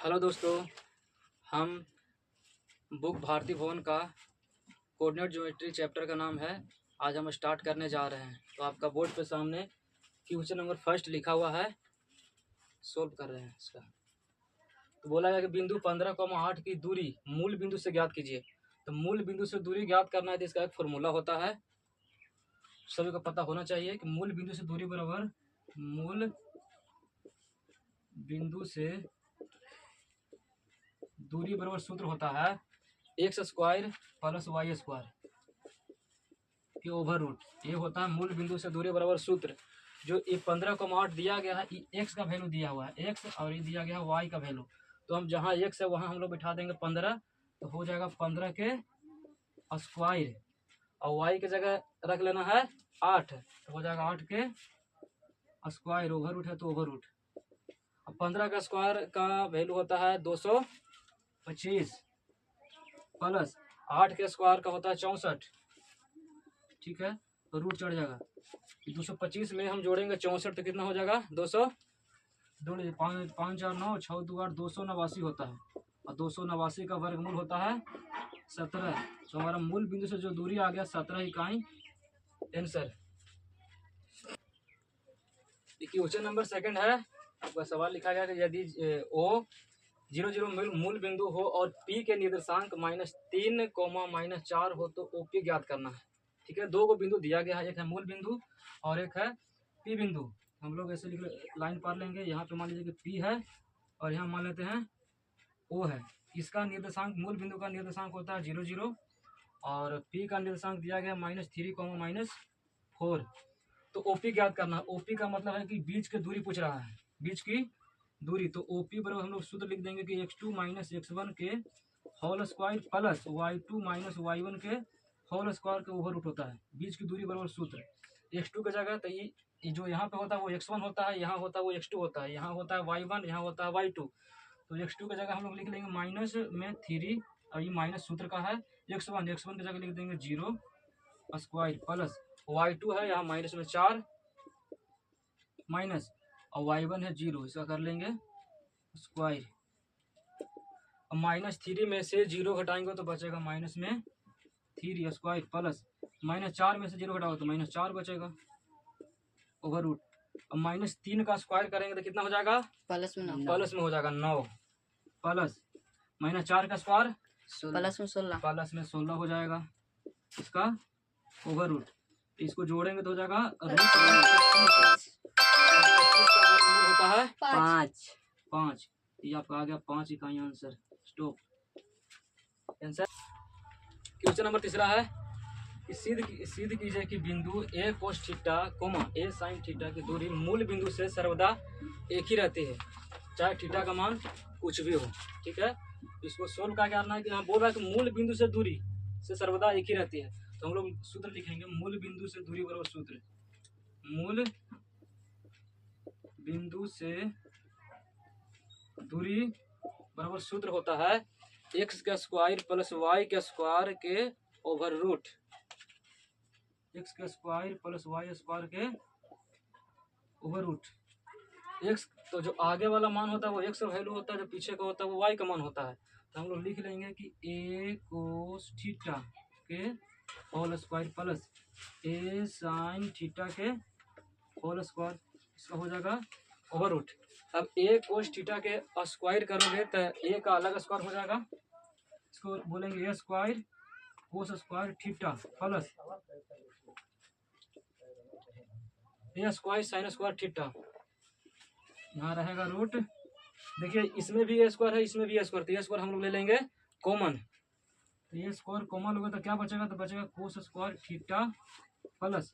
Hello दोस्तों, हम book Bharti भवन का कोऑर्डिनेट ज्योमेट्री चैप्टर का नाम है। आज हम स्टार्ट करने जा रहे हैं। तो आपका बोर्ड पे सामने क्वेश्चन नंबर फर्स्ट लिखा हुआ है, सोल्व कर रहे हैं इसका। तो बोला गया कि बिंदु 15,8 की दूरी मूल बिंदु से ज्ञात कीजिए। तो मूल बिंदु से दूरी ज्ञात करना है तो इसका एक फॉर्मूला होता है, सभी को पता होना चाहिए कि मूल बिंदु से दूरी बराबर मूल बिंदु से दूरी बराबर सूत्र होता है x square plus y square के ओवर रूट। ये होता है मूल बिंदु से दूरी बराबर सूत्र। जो ये 15,8 दिया गया है, ये एक्स का वैल्यू दिया हुआ है एक्स, और ये दिया गया है वाई का वैल्यू। तो हम जहाँ एक्स है वहाँ हम लोग बिठा देंगे 15, तो हो जाएगा 15 के स्क्वायर, और वाई की जगह रख लेना है 8, तो हो जाएगा 8 के स्क्वायर। ओवर रूट है तो ओवर रूट। अब 15 का स्क्वायर का वैल्यू होता है 225 प्लस 8 के स्क्वायर का होता है 64, ठीक है। तो रूट चढ़ जाएगा। 225 में हम जोड़ेंगे 64 तो कितना हो जाएगा 200, 5 4 9 6 2 8 289 होता है, और 289 का वर्गमूल होता है 17। तो हमारा मूल बिंदु से जो दूरी आ गया 17 इकाई आंसर। क्वेश्चन नंबर सेकंड है। आपका सवाल लिखा गया कि यदि ओ 0 0 मूल बिंदु हो और पी के निर्देशांक -3, -4 हो तो ओपी ज्ञात करना है। ठीक है, दो को बिंदु दिया गया है, एक है मूल बिंदु और एक है पी बिंदु। हम लोग ऐसे लाइन पार लेंगे। यहाँ पे मान लीजिए कि पी है और यहाँ मान लेते हैं ओ है। इसका निर्देशांक मूल बिंदु का निर्देशांक होता है 0 0 और पी का निर्देशांक दिया गया -3, -4। तो ओपी ज्ञात करना है। ओपी का मतलब है कि बीच की दूरी पूछ रहा है, बीच की दूरी। तो ओपी बराबर हम लोग सूत्र लिख देंगे कि x2 - x1 के whole square plus y2 - y1 के होल स्क्वायर के ओवर रूट होता है। बीच की दूरी बराबर सूत्र x2 की जगह तो ये जो यहाँ पे होता है वो x1 होता है, यहाँ होता है वो x2 होता है, यहाँ होता है y1, यहाँ होता है y2। तो x2 की जगह हम लोग लिख लेंगे -3, और ये माइनस सूत्र का है x1 की जगह लिख देंगे 0 स्क्वायर प्लस y2 है यहाँ -4 माइनस, और y1 है 0, इसका कर लेंगे स्क्वायर। अब -3 में से 0 घटाएंगे तो बचेगा -3 स्क्वायर प्लस -4 में से 0 घटाओ तो -4 बचेगा ओवर रूट। अब -3 का स्क्वायर करेंगे तो कितना हो जाएगा प्लस में हो जाएगा 9 प्लस -4 का स्क्वायर प्लस में 16 हो जाएगा इसका ओवर रूट। इसको जोड़ेंगे तो हो जाएगा होता है 5। ये आपका आ गया 5 इकाई answer. Stop answer. Question number तीसरा है कि सिद्ध कीजिए कि बिंदु ए कोस थीटा कोमा ए साइन थीटा की दूरी मूल बिंदु से सर्वदा एक ही रहती है, चाहे थीटा का मान कुछ भी हो। ठीक है, इसको सोल्व क्या करना है कि हम बोल रहा है कि मूल बिंदु से दूरी से सर्वदा एक ही रहती है। तो हम लोग सूत्र लिखेंगे मूल बिंदु से दूरी बराबर सूत्र मूल बिंदु से दूरी बराबर सूत्र होता है एक्स का स्क्वायर प्लस वाई के स्क्वायर के ओवर रूट। एक्स का स्क्वायर प्लस वाई स्क्वायर के ओवर रूट। एक्स तो जो आगे वाला मान होता है वो एक्स का वैल्यू होता है, जो पीछे का होता है वो वाई का मान होता है। तो हम लोग लिख लेंगे कि ए कोस थीटा के होल स्क्वायर प्लस ए साइन थीटा के होल स्क्वायर, इसका हो जाएगा ओवर रूट। अब ए कोस थीटा के स्क्वायर करोगे तो ए का अलग स्क्वायर हो जाएगा, इसको बोलेंगे A square cos square theta plus A square sine square theta, यहाँ रहेगा रूट। देखिए इसमें भी ए स्क्वायर है, इसमें भी ए स्क्वायर, तो ए स्क्वायर हम लोग ले लेंगे कॉमन। तो ये स्क्वायर कॉमन होगा तो क्या बचेगा, तो बचेगा कोस square theta plus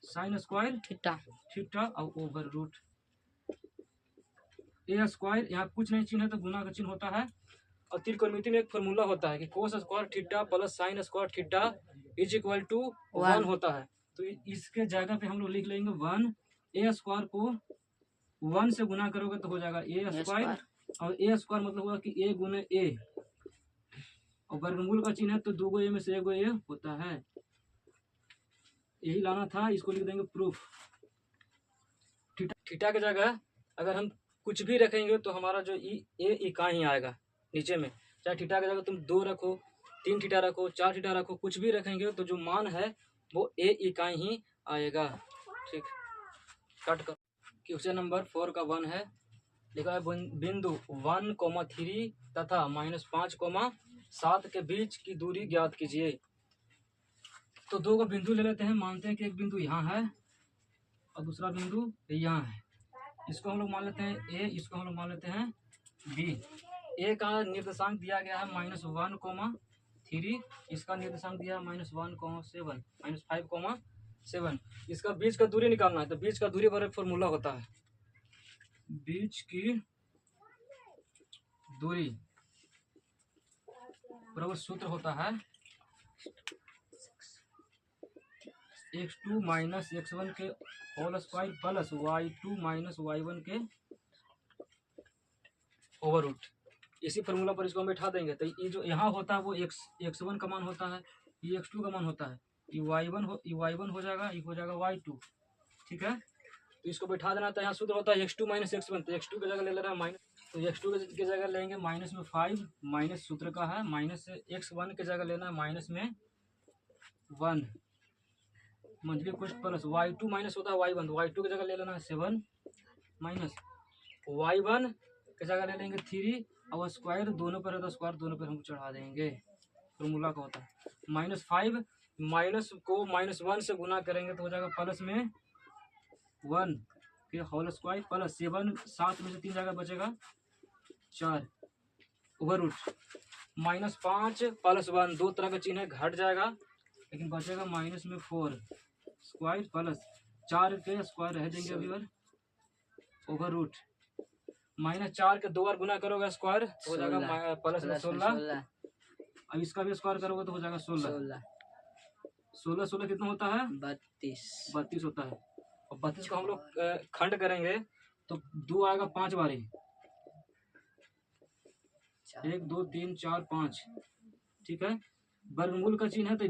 sine square theta और ओवर रूट। ए स्क्वायर यहाँ कुछ नहीं चिन्ह है तो गुना का चिन्ह होता है, और त्रिकोणमिति में एक फॉर्मूला होता है कि cos square theta plus sine square theta is equal to 1 होता है। तो इसके जगह पे हम लोग लिख लेंगे 1। ए स्क्वायर को 1 से गुना करोगे तो हो जाएगा ए स्क्वायर, और ए स्क्वायर मतलब होगा कि ए गुने ए, और वर्गमूल का चिन्ह है तो 2 ए में से 1 ए होता है। यही लाना था, इसको लिख देंगे प्रूफ। थीटा की जगह अगर हम कुछ भी रखेंगे तो हमारा जो ए इकाई ही आएगा नीचे में। चाहे थीटा की जगह तुम 2 रखो, 3 थीटा रखो, 4 थीटा रखो, कुछ भी रखेंगे तो जो मान है वो ए इकाई ही आएगा। ठीक, कट कर। क्वेश्चन नंबर 4 का 1 है, लिखा है बिंदु 1,3 तथा -5,7 के बीच की दूरी ज्ञात कीजिए। तो दो को बिंदु ले लेते हैं, मानते हैं कि एक बिंदु यहाँ है और दूसरा बिंदु यहाँ है। इसको हम लोग मान लेते हैं ए, इसको हम लोग मान लेते हैं बी। ए का निर्देशांक दिया गया है -1,3, इसका निर्देशांक दिया है -1,7 -5,7। इसका बीच का दूरी निकालना है, तो बीच का दूरी पर एक फॉर्मूला होता है। बीच की दूरी बराबर सूत्र होता है x2 - x1 के whole square plus y2 - y1 के ओवर रूट। इसी फार्मूला पर इसको हम बैठा देंगे तो ये जो यहाँ होता है वो x1 का मान होता है, ये x2 का मान होता है, ये y1 हो जाएगा, ये हो जाएगा y2। ठीक है, तो इसको बैठा देना। तो यहाँ सूत्र होता है x2 - x1, तो x2 की जगह ले लेना है माइनस, तो x2 की जगह लेंगे माइनस में 5, माइनस सूत्र का है, माइनस x1 की जगह लेना है माइनस में 1 मंथली कुछ प्लस y2 माइनस होता है y1, तो y2 की जगह ले लेना है 7 माइनस y1 की जगह ले लेंगे 3 और स्क्वायर दोनों पर है तो स्क्वायर दोनों पर हम चढ़ा देंगे। फॉर्मूला का होता है -5 माइनस को -1 से गुना करेंगे तो हो जाएगा प्लस में 1 के होल स्क्वायर प्लस 7, 7 में से 3 जगह बचेगा 4 ओवर रूट -5 प्लस 1, दो तरह का चिन्ह है, घट जाएगा लेकिन बचेगा माइनस में 4 स्क्वायर प्लस 4 के स्क्वायर रह देंगे अभी बार ओवर रूट -4 के 2 बार गुना करोगे स्क्वायर तो हो जाएगा प्लस में 16। अब इसका भी स्क्वायर करोगे तो हो जाएगा 16 कितना होता है 32 होता है। और 32 को हम लोग खंड करेंगे तो 2 आएगा 5 बारी, 1 2 3 4 5। ठीक है, वर्गमूल का चिन्ह है तो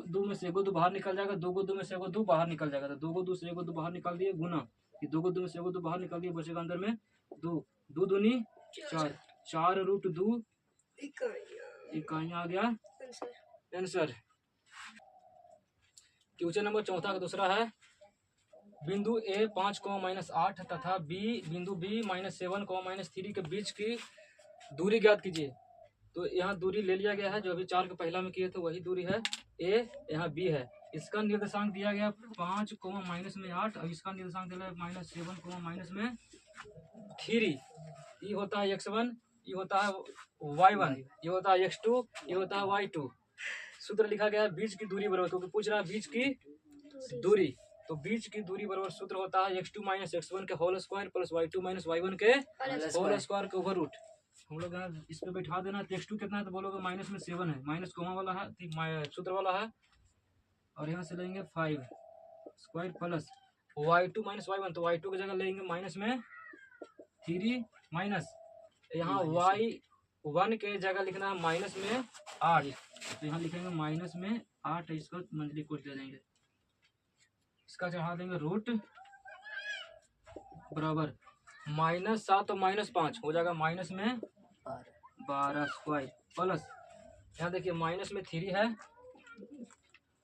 2 में से 1 2 बाहर निकल जाएगा, 2 में से 1 2 बाहर निकल जाएगा, तो 2 से 1 2 बाहर निकाल दिए गुना, ये 2 में से 1 2 बाहर निकाल दिए, बचेगा अंदर में 2 2 दूनी 4 4 रूट 2 इकाइयाँ आ गया आंसर। क्वेश्चन नंबर 4 का दूसरा है, बिंदु ए 5,-8 तथा बिंदु बी -7, -3 के बीच की दूरी ज्ञात कीजिए। तो यहाँ दूरी ले लिया गया है, जो अभी 4 के पहला में किए थे वही दूरी है ए, यहाँ बी है। इसका निर्देशांक दिया गया 5, -8 और इसका निर्देशांक दिया है -7, -3। ये होता है x1, ये होता है y1, ये होता है x2, ये होता है y2। सूत्र लिखा गया है बीच की दूरी बराबर, क्योंकि पूछ रहा है बीच की दूरी, तो बीच की दूरी बराबर सूत्र होता है x2 - x1 के whole square plus y2 - y1 के होल स्क्वायर के ओवर रूट। हम लोग यहाँ इस पे बैठा देना। तो x2 कितना है तो बोलोगे माइनस में 7 है, माइनस कोमा वाला है, सूत्र वाला है, और यहाँ से लेंगे 5 स्क्वायर प्लस y2 - y1, तो y2 की जगह लेंगे माइनस में 3 माइनस यहाँ y1 के जगह लिखना है माइनस में 8, तो यहाँ लिखेंगे माइनस में 8, इसको मंथली कोट दे देंगे, इसका चढ़ा देंगे रूट बराबर -7 और -5 हो जाएगा माइनस में 12 स्क्वायर प्लस यहाँ देखिए माइनस में 3 है,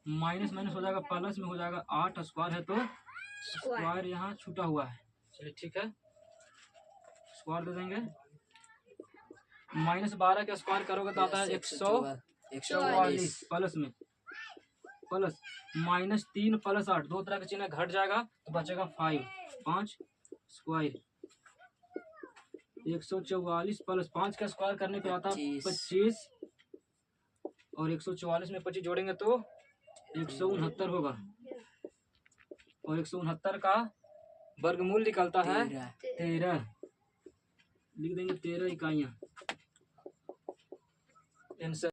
माइनस माइनस हो जाएगा प्लस में हो जाएगा 8 स्क्वायर है तो स्क्वायर यहाँ छूटा हुआ है। चलिए ठीक है, स्क्वायर दे देंगे। -12 का स्क्वायर करोगे तो आता है 144 प्लस में प्लस -3 प्लस 8, दो तरह का चिन्ह घट जाएगा तो बचेगा 5 स्क्वायर 144 प्लस 5 का स्क्वायर करने पे आता है 25 और 144 में 25 जोड़ेंगे तो 169 होगा, और 169 का वर्गमूल निकलता है 13, लिख देंगे 13 इकाइयाँ आंसर।